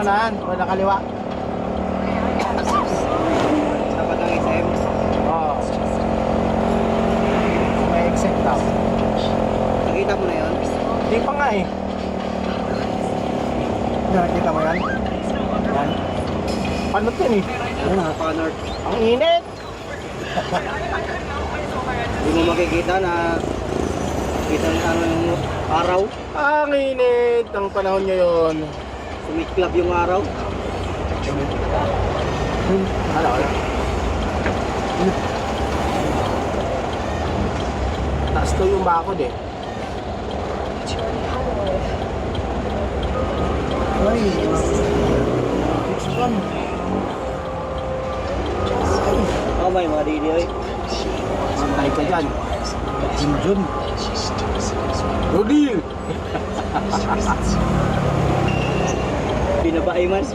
unahan, o nakaliwa. Dapat ng SM. Oo. May exit daw. Nakita mo na yun? Hindi pa nga eh. Nakita mo yan? Yan. Panot yan eh. Ano na? Panort. Ang init. Hindi mo makikita na kita ng ano yung araw. Ang init ng panahon ngayon. Sumiklab yung araw. Ano? Taas to yung bakod eh. Ay, fix one. Oh, may mga didi oy. Mantay ka dyan. Junjun. Rodil! Binabae man.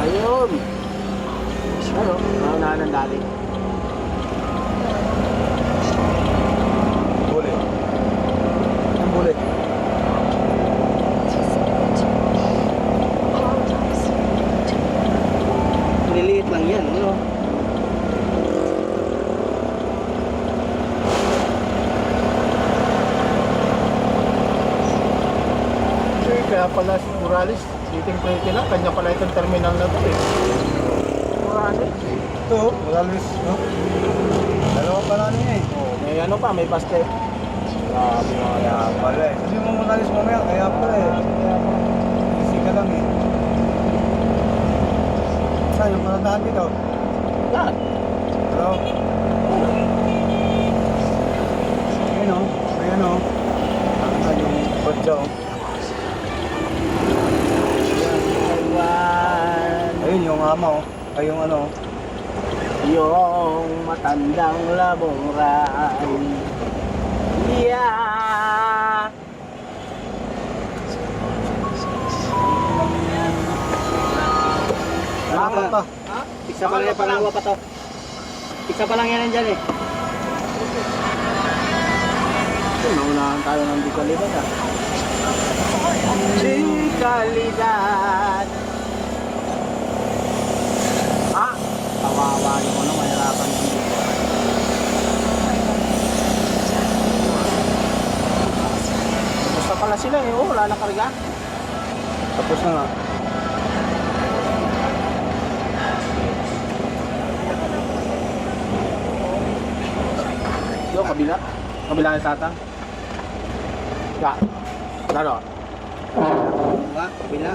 Ayun! Ano? Naunahan ng dali. Bulit. Ang bulit. Liliit lang yan, ano? Kaya pala si Morales, dating 20 lang, kanya pala itong terminal na to eh. Morales. Ito, wala Luis, no? Dalawa pala niya eh. Oh, may ano pa, may paste. Grabe mga Kaya pala eh. Sabi mo magalis mamaya, kaya pala eh. Easy ka lang eh. Saan yung panatahan dito? Lahat. Hello? Ayun o. Ayun o. Saan yung kotse o? Ayun yung ama o. Ay yung ano o. Yung matandang labong ray. Yeah. Ano pa? Ha? Isa pa lang yan, pangalawa pa to. Isa pa lang yan nandyan eh. Naunahan tayo ng di kalidad ah. Di kalidad. Ah, kawawa yung ano, mahirapan dito. Basta pala sila eh, oh, wala na karga. Tapos na nga. Yung kabila. Kabila ng tatang. Ya. Laro. Nga, kabila.